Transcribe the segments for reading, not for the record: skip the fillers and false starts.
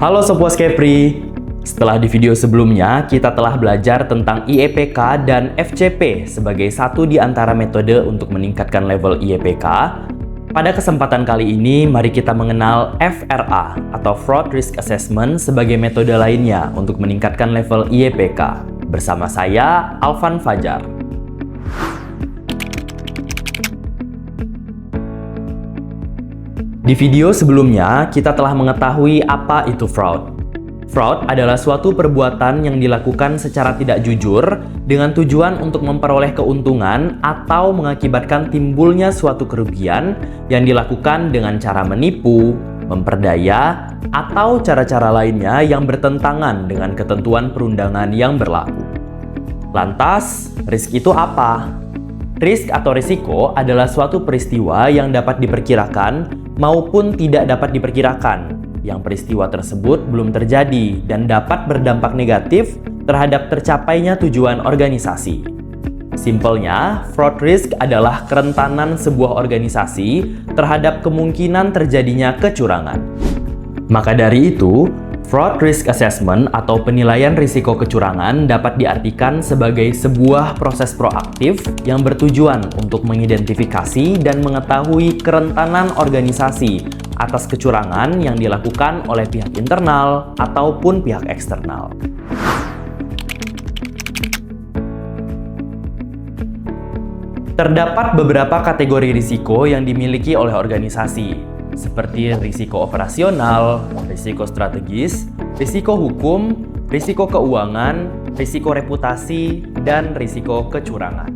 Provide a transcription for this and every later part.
Halo Sobat Kepri. Setelah di video sebelumnya, kita telah belajar tentang IEPK dan FCP sebagai satu di antara metode untuk meningkatkan level IEPK. Pada kesempatan kali ini, mari kita mengenal FRA atau Fraud Risk Assessment sebagai metode lainnya untuk meningkatkan level IEPK. Bersama saya, Alvan Fajar. Di video sebelumnya, kita telah mengetahui apa itu fraud. Fraud adalah suatu perbuatan yang dilakukan secara tidak jujur dengan tujuan untuk memperoleh keuntungan atau mengakibatkan timbulnya suatu kerugian yang dilakukan dengan cara menipu, memperdaya, atau cara-cara lainnya yang bertentangan dengan ketentuan perundangan yang berlaku. Lantas, risk itu apa? Risk atau risiko adalah suatu peristiwa yang dapat diperkirakan maupun tidak dapat diperkirakan, yang peristiwa tersebut belum terjadi dan dapat berdampak negatif terhadap tercapainya tujuan organisasi. Simpelnya, fraud risk adalah kerentanan sebuah organisasi terhadap kemungkinan terjadinya kecurangan. Maka dari itu, fraud risk assessment atau penilaian risiko kecurangan dapat diartikan sebagai sebuah proses proaktif yang bertujuan untuk mengidentifikasi dan mengetahui kerentanan organisasi atas kecurangan yang dilakukan oleh pihak internal ataupun pihak eksternal. Terdapat beberapa kategori risiko yang dimiliki oleh organisasi, seperti risiko operasional, risiko strategis, risiko hukum, risiko keuangan, risiko reputasi, dan risiko kecurangan.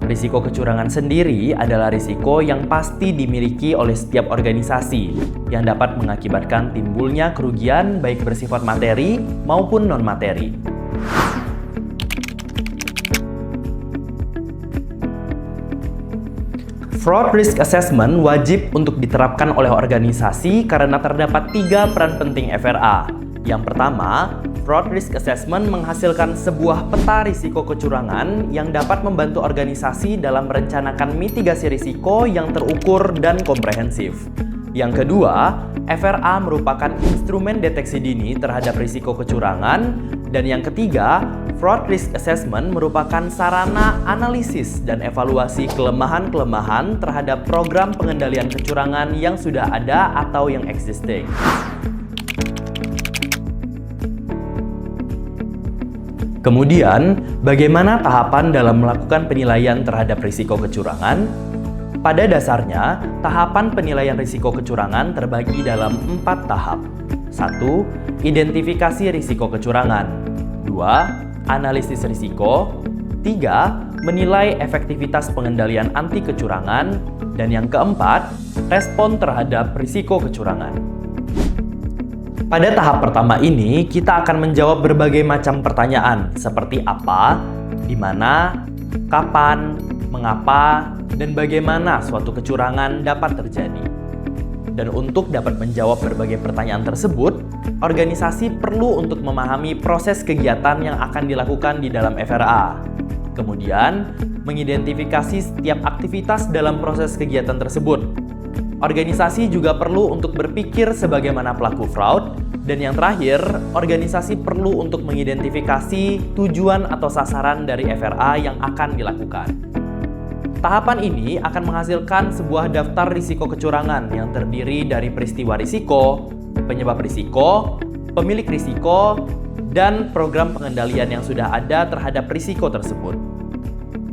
Risiko kecurangan sendiri adalah risiko yang pasti dimiliki oleh setiap organisasi yang dapat mengakibatkan timbulnya kerugian baik bersifat materi maupun non-materi. Fraud Risk Assessment wajib untuk diterapkan oleh organisasi karena terdapat 3 peran penting FRA. Yang pertama, Fraud Risk Assessment menghasilkan sebuah peta risiko kecurangan yang dapat membantu organisasi dalam merencanakan mitigasi risiko yang terukur dan komprehensif. Yang kedua, FRA merupakan instrumen deteksi dini terhadap risiko kecurangan. Dan yang ketiga, Fraud Risk Assessment merupakan sarana analisis dan evaluasi kelemahan-kelemahan terhadap program pengendalian kecurangan yang sudah ada atau yang existing. Kemudian, bagaimana tahapan dalam melakukan penilaian terhadap risiko kecurangan? Pada dasarnya, tahapan penilaian risiko kecurangan terbagi dalam 4 tahap. 1. Identifikasi risiko kecurangan. 2. Analisis risiko. 3. Menilai efektivitas pengendalian anti kecurangan. Dan yang keempat, respon terhadap risiko kecurangan. Pada tahap pertama ini, kita akan menjawab berbagai macam pertanyaan seperti apa, di mana, kapan, mengapa, dan bagaimana suatu kecurangan dapat terjadi. Dan untuk dapat menjawab berbagai pertanyaan tersebut, organisasi perlu untuk memahami proses kegiatan yang akan dilakukan di dalam FRA. Kemudian, mengidentifikasi setiap aktivitas dalam proses kegiatan tersebut. Organisasi juga perlu untuk berpikir sebagaimana pelaku fraud, dan yang terakhir, organisasi perlu untuk mengidentifikasi tujuan atau sasaran dari FRA yang akan dilakukan. Tahapan ini akan menghasilkan sebuah daftar risiko kecurangan yang terdiri dari peristiwa risiko, penyebab risiko, pemilik risiko, dan program pengendalian yang sudah ada terhadap risiko tersebut.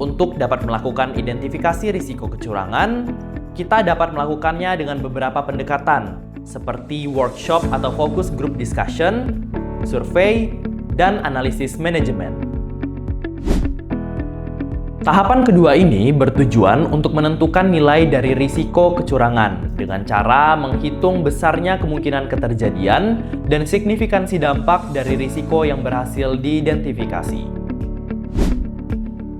Untuk dapat melakukan identifikasi risiko kecurangan, kita dapat melakukannya dengan beberapa pendekatan, seperti workshop atau focus group discussion, survei, dan analisis manajemen. Tahapan kedua ini bertujuan untuk menentukan nilai dari risiko kecurangan dengan cara menghitung besarnya kemungkinan keterjadian dan signifikansi dampak dari risiko yang berhasil diidentifikasi.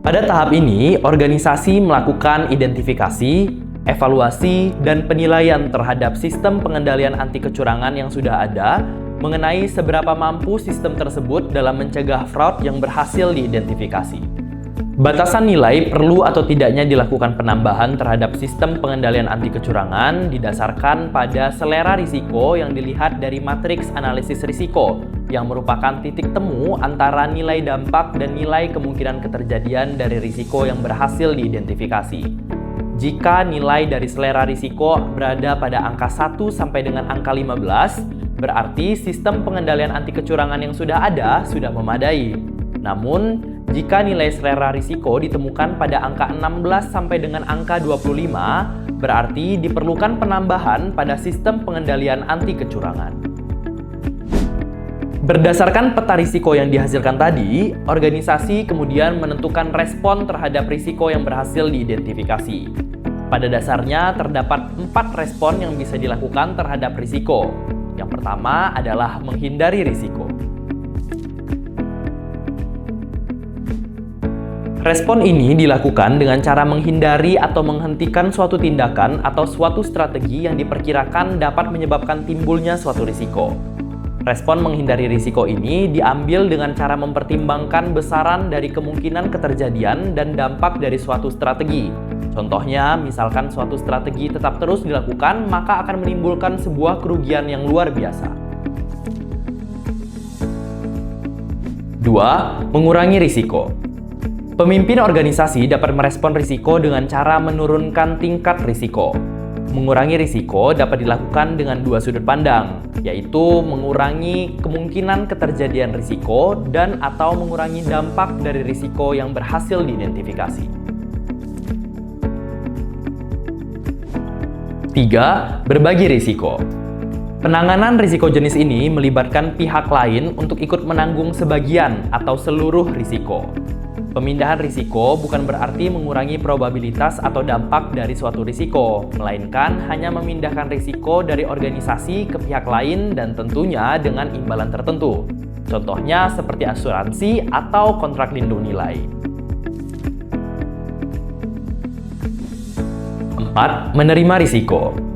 Pada tahap ini, organisasi melakukan identifikasi, evaluasi, dan penilaian terhadap sistem pengendalian anti kecurangan yang sudah ada mengenai seberapa mampu sistem tersebut dalam mencegah fraud yang berhasil diidentifikasi. Batasan nilai perlu atau tidaknya dilakukan penambahan terhadap sistem pengendalian anti kecurangan didasarkan pada selera risiko yang dilihat dari matriks analisis risiko, yang merupakan titik temu antara nilai dampak dan nilai kemungkinan keterjadian dari risiko yang berhasil diidentifikasi. Jika nilai dari selera risiko berada pada angka 1 sampai dengan angka 15, berarti sistem pengendalian anti kecurangan yang sudah ada sudah memadai. Namun, jika nilai selera risiko ditemukan pada angka 16 sampai dengan angka 25, berarti diperlukan penambahan pada sistem pengendalian anti kecurangan. Berdasarkan peta risiko yang dihasilkan tadi, organisasi kemudian menentukan respon terhadap risiko yang berhasil diidentifikasi. Pada dasarnya, terdapat 4 respon yang bisa dilakukan terhadap risiko. Yang pertama adalah menghindari risiko. Respon ini dilakukan dengan cara menghindari atau menghentikan suatu tindakan atau suatu strategi yang diperkirakan dapat menyebabkan timbulnya suatu risiko. Respon menghindari risiko ini diambil dengan cara mempertimbangkan besaran dari kemungkinan keterjadian dan dampak dari suatu strategi. Contohnya, misalkan suatu strategi tetap terus dilakukan, maka akan menimbulkan sebuah kerugian yang luar biasa. 2. Mengurangi risiko. Pemimpin organisasi dapat merespon risiko dengan cara menurunkan tingkat risiko. Mengurangi risiko dapat dilakukan dengan 2 sudut pandang, yaitu mengurangi kemungkinan keterjadian risiko dan atau mengurangi dampak dari risiko yang berhasil diidentifikasi. 3. Berbagi risiko. Penanganan risiko jenis ini melibatkan pihak lain untuk ikut menanggung sebagian atau seluruh risiko. Pemindahan risiko bukan berarti mengurangi probabilitas atau dampak dari suatu risiko, melainkan hanya memindahkan risiko dari organisasi ke pihak lain dan tentunya dengan imbalan tertentu. Contohnya seperti asuransi atau kontrak lindung nilai. 4. Menerima risiko.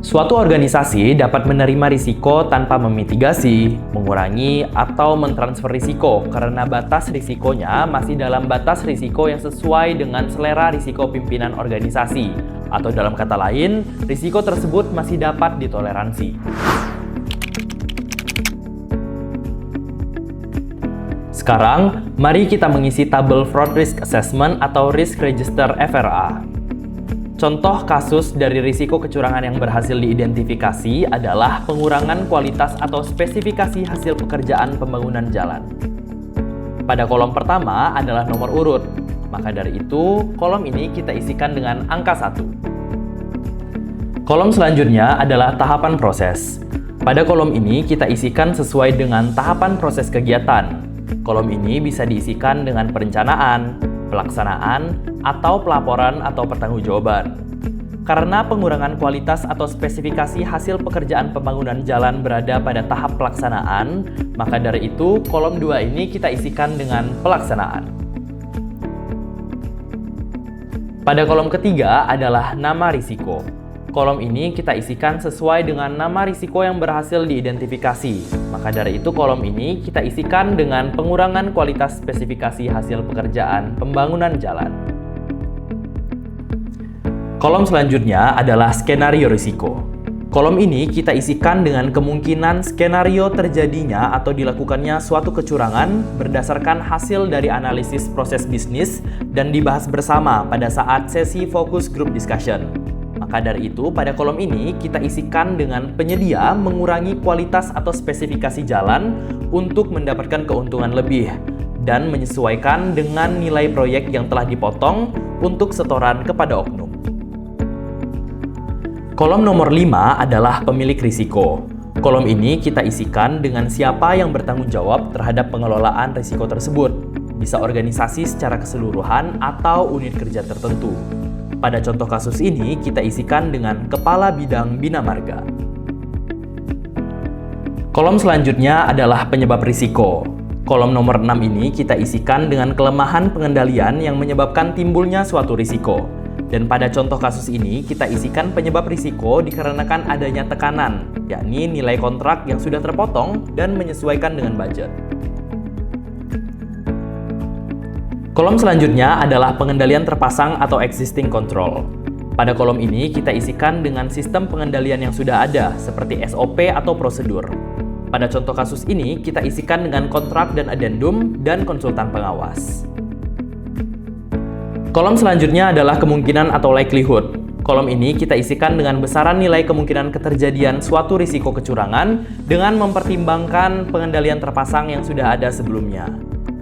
Suatu organisasi dapat menerima risiko tanpa memitigasi, mengurangi, atau mentransfer risiko karena batas risikonya masih dalam batas risiko yang sesuai dengan selera risiko pimpinan organisasi, atau dalam kata lain, risiko tersebut masih dapat ditoleransi. Sekarang, mari kita mengisi tabel Fraud Risk Assessment atau Risk Register FRA. Contoh kasus dari risiko kecurangan yang berhasil diidentifikasi adalah pengurangan kualitas atau spesifikasi hasil pekerjaan pembangunan jalan. Pada kolom pertama adalah nomor urut, maka dari itu kolom ini kita isikan dengan angka 1. Kolom selanjutnya adalah tahapan proses. Pada kolom ini kita isikan sesuai dengan tahapan proses kegiatan. Kolom ini bisa diisikan dengan perencanaan, pelaksanaan, atau pelaporan atau pertanggungjawaban. Karena pengurangan kualitas atau spesifikasi hasil pekerjaan pembangunan jalan berada pada tahap pelaksanaan, maka dari itu kolom 2 ini kita isikan dengan pelaksanaan. Pada kolom ketiga adalah nama risiko. Kolom ini kita isikan sesuai dengan nama risiko yang berhasil diidentifikasi. Maka dari itu kolom ini kita isikan dengan pengurangan kualitas spesifikasi hasil pekerjaan pembangunan jalan. Kolom selanjutnya adalah skenario risiko. Kolom ini kita isikan dengan kemungkinan skenario terjadinya atau dilakukannya suatu kecurangan berdasarkan hasil dari analisis proses bisnis dan dibahas bersama pada saat sesi focus group discussion. Maka dari itu, pada kolom ini kita isikan dengan penyedia mengurangi kualitas atau spesifikasi jalan untuk mendapatkan keuntungan lebih dan menyesuaikan dengan nilai proyek yang telah dipotong untuk setoran kepada oknum. Kolom nomor 5 adalah pemilik risiko. Kolom ini kita isikan dengan siapa yang bertanggung jawab terhadap pengelolaan risiko tersebut. Bisa organisasi secara keseluruhan atau unit kerja tertentu. Pada contoh kasus ini, kita isikan dengan Kepala Bidang Bina Marga. Kolom selanjutnya adalah penyebab risiko. Kolom nomor 6 ini kita isikan dengan kelemahan pengendalian yang menyebabkan timbulnya suatu risiko. Dan pada contoh kasus ini, kita isikan penyebab risiko dikarenakan adanya tekanan, yakni nilai kontrak yang sudah terpotong dan menyesuaikan dengan budget. Kolom selanjutnya adalah pengendalian terpasang atau existing control. Pada kolom ini kita isikan dengan sistem pengendalian yang sudah ada, seperti SOP atau prosedur. Pada contoh kasus ini, kita isikan dengan kontrak dan addendum dan konsultan pengawas. Kolom selanjutnya adalah kemungkinan atau likelihood. Kolom ini kita isikan dengan besaran nilai kemungkinan keterjadian suatu risiko kecurangan dengan mempertimbangkan pengendalian terpasang yang sudah ada sebelumnya.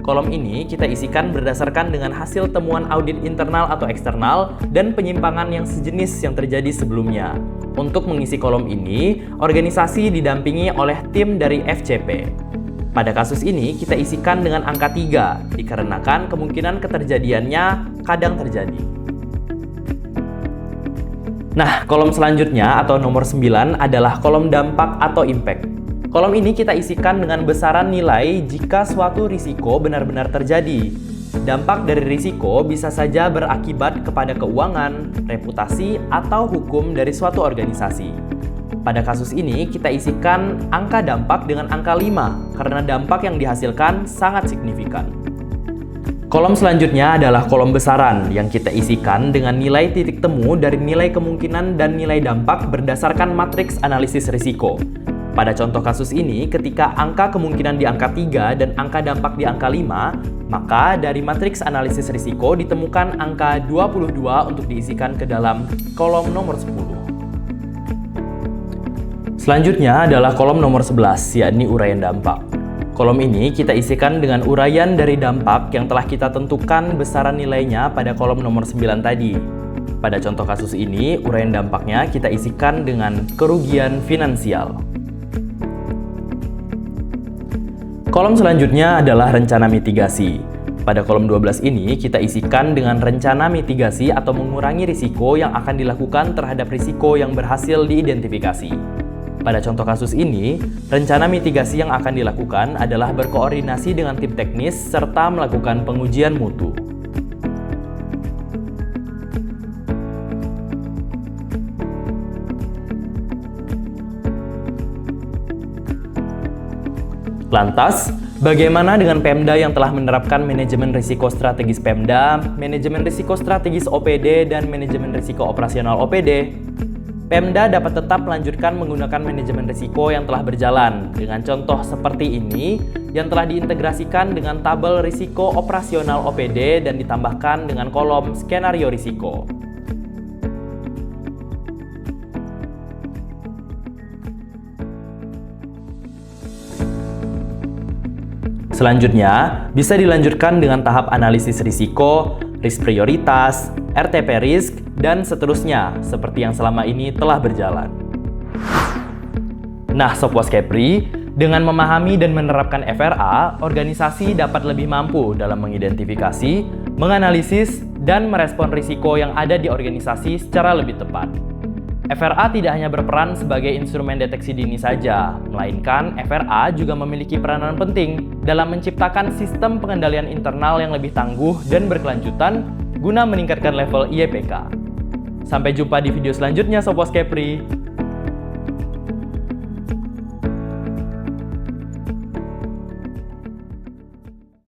Kolom ini kita isikan berdasarkan dengan hasil temuan audit internal atau eksternal dan penyimpangan yang sejenis yang terjadi sebelumnya. Untuk mengisi kolom ini, organisasi didampingi oleh tim dari FCP. Pada kasus ini, kita isikan dengan angka 3, dikarenakan kemungkinan keterjadiannya kadang terjadi. Nah, kolom selanjutnya atau nomor 9 adalah kolom dampak atau impact. Kolom ini kita isikan dengan besaran nilai jika suatu risiko benar-benar terjadi. Dampak dari risiko bisa saja berakibat kepada keuangan, reputasi, atau hukum dari suatu organisasi. Pada kasus ini, kita isikan angka dampak dengan angka 5 karena dampak yang dihasilkan sangat signifikan. Kolom selanjutnya adalah kolom besaran yang kita isikan dengan nilai titik temu dari nilai kemungkinan dan nilai dampak berdasarkan matriks analisis risiko. Pada contoh kasus ini, ketika angka kemungkinan di angka 3 dan angka dampak di angka 5, maka dari matriks analisis risiko ditemukan angka 22 untuk diisikan ke dalam kolom nomor 10. Selanjutnya adalah kolom nomor 11, yakni uraian dampak. Kolom ini kita isikan dengan uraian dari dampak yang telah kita tentukan besaran nilainya pada kolom nomor 9 tadi. Pada contoh kasus ini, uraian dampaknya kita isikan dengan kerugian finansial. Kolom selanjutnya adalah rencana mitigasi. Pada kolom 12 ini, kita isikan dengan rencana mitigasi atau mengurangi risiko yang akan dilakukan terhadap risiko yang berhasil diidentifikasi. Pada contoh kasus ini, rencana mitigasi yang akan dilakukan adalah berkoordinasi dengan tim teknis serta melakukan pengujian mutu. Lantas, bagaimana dengan Pemda yang telah menerapkan manajemen risiko strategis Pemda, manajemen risiko strategis OPD, dan manajemen risiko operasional OPD? Pemda dapat tetap melanjutkan menggunakan manajemen risiko yang telah berjalan, dengan contoh seperti ini, yang telah diintegrasikan dengan tabel risiko operasional OPD dan ditambahkan dengan kolom skenario risiko. Selanjutnya, bisa dilanjutkan dengan tahap analisis risiko, risk prioritas, RTP risk, dan seterusnya, seperti yang selama ini telah berjalan. Nah, Sob Waskepri, dengan memahami dan menerapkan FRA, organisasi dapat lebih mampu dalam mengidentifikasi, menganalisis, dan merespon risiko yang ada di organisasi secara lebih tepat. FRA tidak hanya berperan sebagai instrumen deteksi dini saja, melainkan FRA juga memiliki peranan penting dalam menciptakan sistem pengendalian internal yang lebih tangguh dan berkelanjutan guna meningkatkan level IEPK. Sampai jumpa di video selanjutnya, Sob Waskepri.